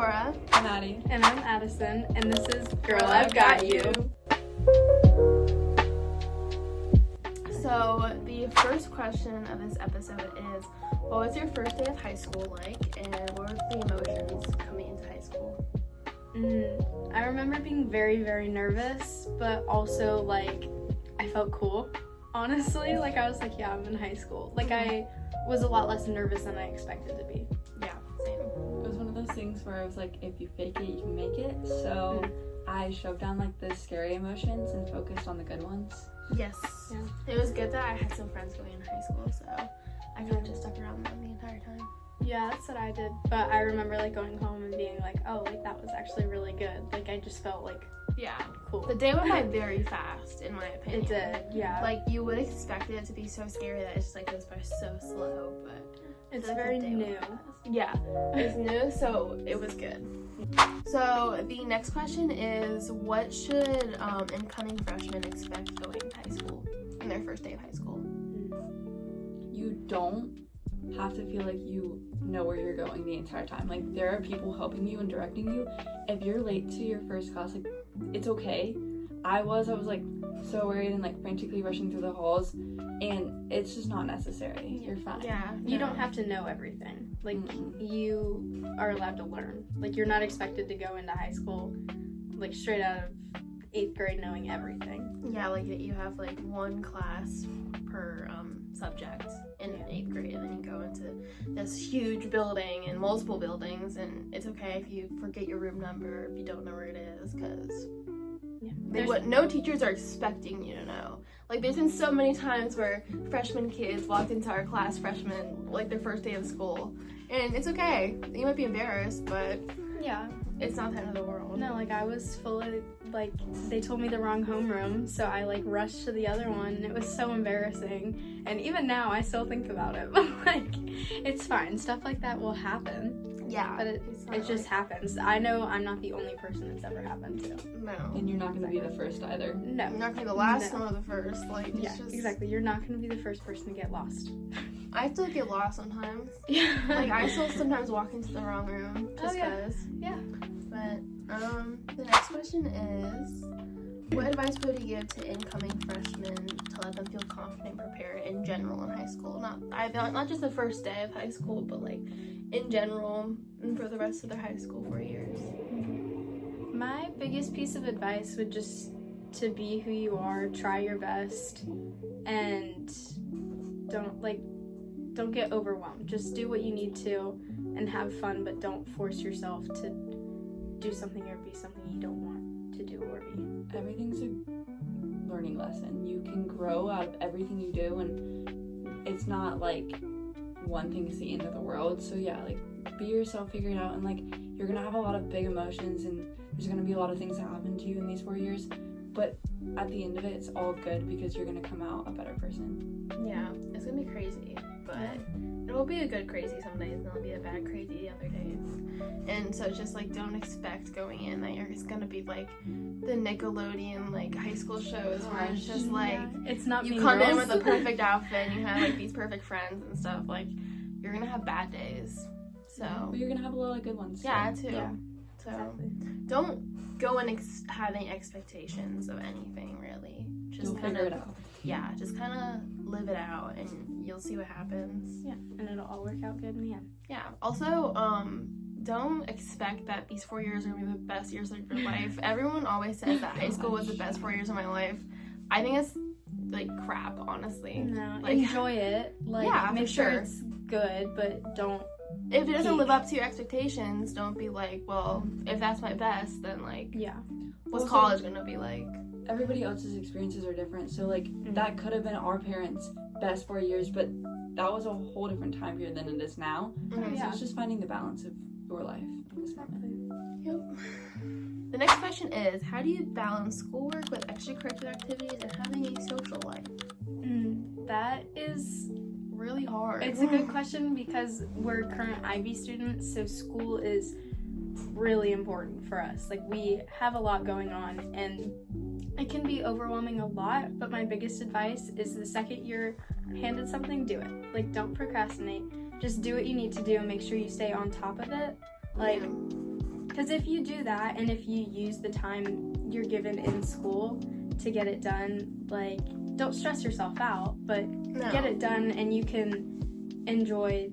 Laura. I'm Addie. And I'm Addison, and this is Girl, I've Got You. So, the first question of this episode is, what was your first day of high school like, and what were the emotions coming into high school? I remember being very, very nervous, but also, I felt cool. Honestly, I was like, yeah, I'm in high school. I was a lot less nervous than I expected to be. Yeah, same. It was one of those things where I was like, if you fake it, you can make it. So I shoved down the scary emotions and focused on the good ones. Yes. Yeah. It was good that I had some friends going in high school, so I kind of just stuck around them the entire time. Yeah, that's what I did. But I remember going home and being like, oh, that was actually really good. I just felt yeah, cool. The day went by very fast, in my opinion. It did, yeah. You would expect it to be so scary that it just goes by so slow, but it's very new. Yeah, it's new, so it was good. So the next question is, what should incoming freshmen expect going to high school, in their first day of high school? You don't have to feel like you know where you're going the entire time. There are people helping you and directing you. If you're late to your first class, it's okay. I was so worried and frantically rushing through the halls, and it's just not necessary. You're fine. Yeah. You don't have to know everything. You are allowed to learn. You're not expected to go into high school straight out of 8th grade knowing everything. Yeah, you have one class per subject in 8th grade, and then you go into this huge building and multiple buildings, and it's okay if you forget your room number, if you don't know where it is, because no teachers are expecting you to know. There's been so many times where freshman kids walked into our class, freshmen, their first day of school, and it's okay. You might be embarrassed, but yeah, it's not the end of the world. No, I was full of, they told me the wrong homeroom, so I, rushed to the other one, and it was so embarrassing, and even now, I still think about it, but, it's fine. Stuff like that will happen. Yeah. But it just happens. I know I'm not the only person it's ever happened to. No. And you're not going to be the first either. No. You're not going to be the last nor the first. Exactly. You're not going to be the first person to get lost. I still get lost sometimes. Yeah. I still sometimes walk into the wrong room just because. Yeah. But the next question is, what advice would you give to incoming freshmen to let them feel confident and prepared in general in high school? Not just the first day of high school, but in general and for the rest of their high school 4 years. My biggest piece of advice would just to be who you are, try your best, and don't get overwhelmed. Just do what you need to and have fun, but don't force yourself to do something or be something you don't want to do or be. Everything's a learning lesson. You can grow out of everything you do, and it's not one thing is the end of the world. So yeah, be yourself, figure it out, and you're gonna have a lot of big emotions, and there's gonna be a lot of things that happen to you in these 4 years, but at the end of it, it's all good because you're gonna come out a better person. Yeah, it's gonna be crazy, but it'll be a good crazy some days, and it'll be a bad crazy the other days. And so just don't expect going in that it's gonna be the Nickelodeon high school shows where it's just it's not you come in with a perfect outfit and you have these perfect friends and stuff. You're gonna have bad days, so but you're gonna have a lot of good ones. Yeah, too. Yeah. So don't go in having expectations of anything really. Just figure it out. Yeah, just kind of live it out, and you'll see what happens. Yeah, and it'll all work out good in the end. Yeah. Also, don't expect that these 4 years are going to be the best years of your life. Everyone always says that high school was the best 4 years of my life. I think it's crap, honestly. No, enjoy it. Make sure it's good, but don't. If it doesn't live up to your expectations, don't be well, if that's my best, then yeah. What's college going to be like? Everybody else's experiences are different, so that could have been our parents' best 4 years, but that was a whole different time period than it is now. Mm-hmm. So it's just finding the balance of your life in this moment. Yep. The next question is, how do you balance schoolwork with extracurricular activities and having a social life? That is really hard. It's a good question because we're current IB students, so school is really important for us. We have a lot going on, and it can be overwhelming a lot, but my biggest advice is the second you're handed something, do it. Don't procrastinate. Just do what you need to do and make sure you stay on top of it. Because if you do that, and if you use the time you're given in school to get it done, like, don't stress yourself out, but get it done, and you can enjoy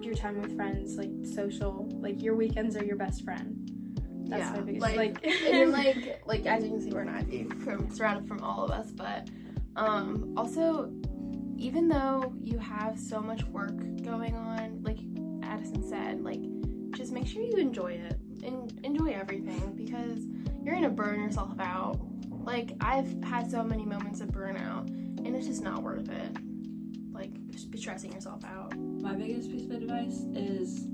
your time with friends, like social, like your weekends are your best friend. That's my biggest, and then, like as you can see, we're an Ivy, surrounded from all of us, but also, even though you have so much work going on, like Addison said, like, just make sure you enjoy it and enjoy everything, because you're gonna burn yourself out. Like, I've had so many moments of burnout, and it's just not worth it. Like, just be stressing yourself out. My biggest piece of advice is,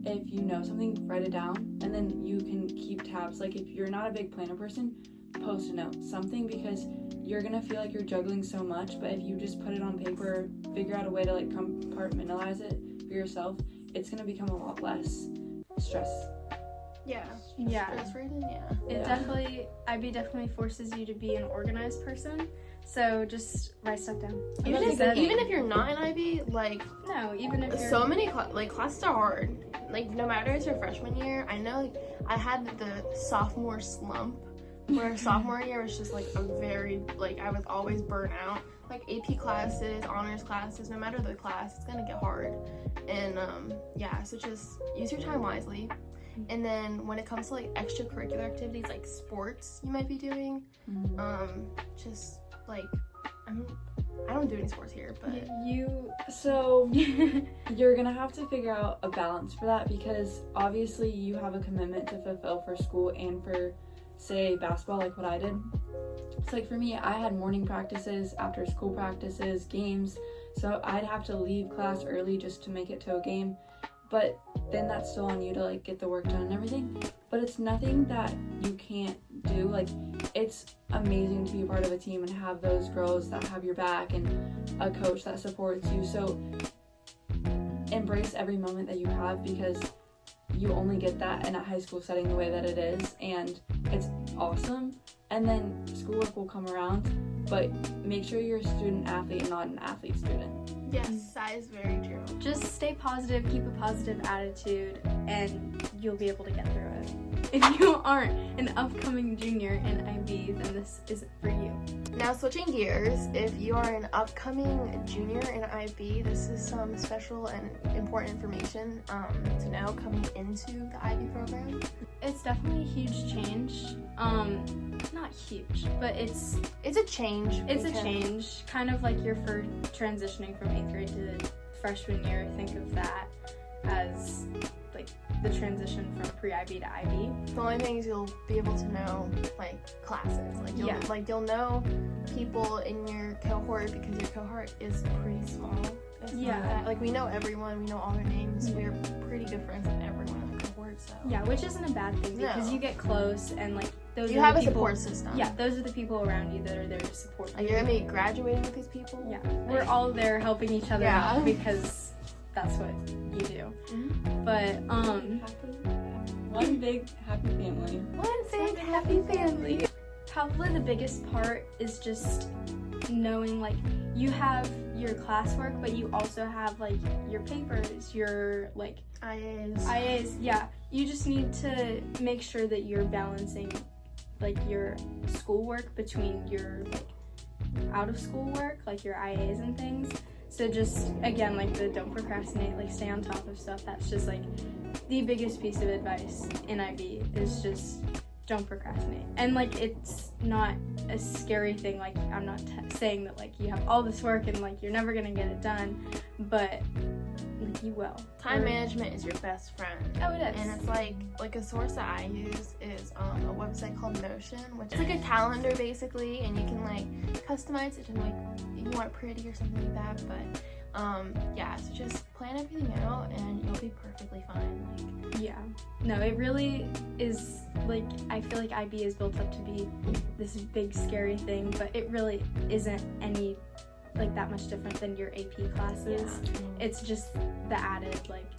if you know something, write it down, and then you can keep tabs. Like, if you're not a big planner person, post a note, something, because you're gonna feel like you're juggling so much, but if you just put it on paper, figure out a way to, like, compartmentalize it for yourself, it's gonna become a lot less stress. Yeah. Yeah. It definitely, IB definitely forces you to be an organized person. So just write stuff down. Even if you're not an IB, like, no, even if you're so many classes are hard. Like, no matter it's your freshman year, I know, like, I had the sophomore slump, where sophomore year was just like a very, like, I was always burnt out. Like, AP classes, honors classes, no matter the class, it's gonna get hard. And so just use your time wisely. And then when it comes to, like, extracurricular activities like sports you might be doing, just, like, I don't do any sports here, but you're gonna have to figure out a balance for that, because obviously you have a commitment to fulfill for school and for, say, basketball, like what I did. So, like, for me, I had morning practices, after school practices, games, so I'd have to leave class early just to make it to a game. But then that's still on you to, like, get the work done and everything. But it's nothing that you can't do. Like, it's amazing to be a part of a team and have those girls that have your back and a coach that supports you. So embrace every moment that you have, because you only get that in a high school setting the way that it is, and it's awesome. And then schoolwork will come around, but make sure you're a student athlete and not an athlete student. Yes, that is very true. Just stay positive, keep a positive attitude, and you'll be able to get through it. If you aren't an upcoming junior in IB, then this isn't for you. Now, switching gears, if you are an upcoming junior in IB, this is some special and important information to know coming into the IB program. It's definitely a huge change. Not huge, but it's a change. It's a change, kind of like you're for transitioning from 8th grade to freshman year. Think of that as, like, the transition from pre-IB to IB. The only thing is you'll be able to know, like, classes. Like, you'll know people in your cohort, because your cohort is pretty small. Like, we know everyone, we know all their names. We're pretty good friends with everyone in the cohort, so. Yeah, which isn't a bad thing, because you get close, and, like, you have a support system. Yeah, those are the people around you that are there to support you. Like, you're gonna be graduating with these people. Yeah, we're all there helping each other out, because that's what you do. Mm-hmm. But one big happy family. One big happy family. Probably the biggest part is just knowing, like, you have your classwork, but you also have, like, your papers, your, like, IAs. Yeah, you just need to make sure that you're balancing, like, your schoolwork between your, like, out of school work, like your IAs and things. So just, again, like, the don't procrastinate, like, stay on top of stuff. That's just, like, the biggest piece of advice in IB is just don't procrastinate. And, like, it's not a scary thing. Like, I'm not saying that, like, you have all this work and, like, you're never gonna get it done, but, like, you will. Time management is your best friend. Oh, it is. And it's like a source that I use is a website called Notion, which is like a calendar basically, and you can, like, customize it to, like, if you want it pretty or something like that. But so just plan everything out and you'll be perfectly fine. Like, yeah, no, it really is. Like, I feel like IB is built up to be this big scary thing, but it really isn't any, like, that much different than your AP classes. Yeah. It's just the added, like,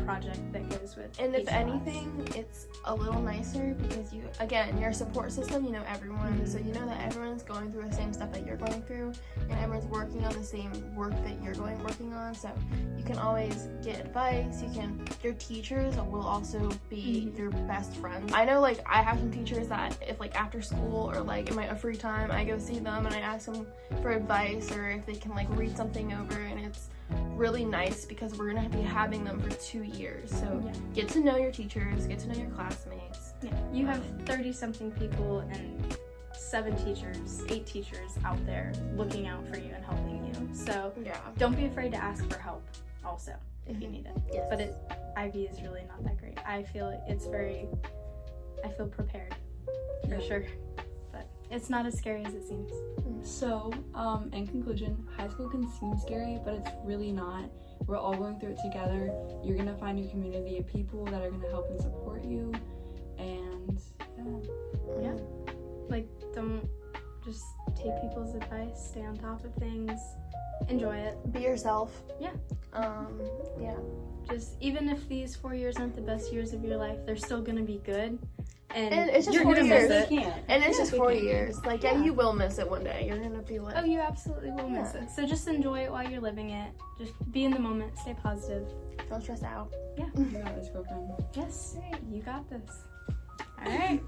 project that goes with And if each class. anything, it's a little nicer because your support system, you know everyone, so you know that everyone's going through the same stuff that you're going through, and everyone's working on the same work that you're working on, so you can always get advice. Your teachers will also be your best friends. I know, like, I have some teachers that if, like, after school or, like, in my free time, I go see them and I ask them for advice or if they can, like, read something over, and it's really nice because we're gonna be having them for 2 years. So get to know your teachers, get to know your classmates. Yeah, you have 30-something people and 8 teachers out there looking out for you and helping you. So Yeah. don't be afraid to ask for help also if you need it. Yes. But IB is really not that great. I feel prepared for sure. But it's not as scary as it seems. So, in conclusion, high school can seem scary, but it's really not. We're all going through it together. You're gonna find your community of people that are gonna help and support you, and Yeah. Like, don't just take people's advice, stay on top of things, enjoy it. Be yourself. Yeah. Yeah. Just, even if these 4 years aren't the best years of your life, they're still gonna be good. And it's just you're 4 gonna years. miss it. And it's Yeah, just we 4 can. years. Like, yeah, you will miss it one day. You're gonna be like, Oh, you absolutely will miss Yeah. it. So just enjoy it while you're living it. Just be in the moment, stay positive. don't stress out. you got this, girlfriend. Yes, you got this. All right.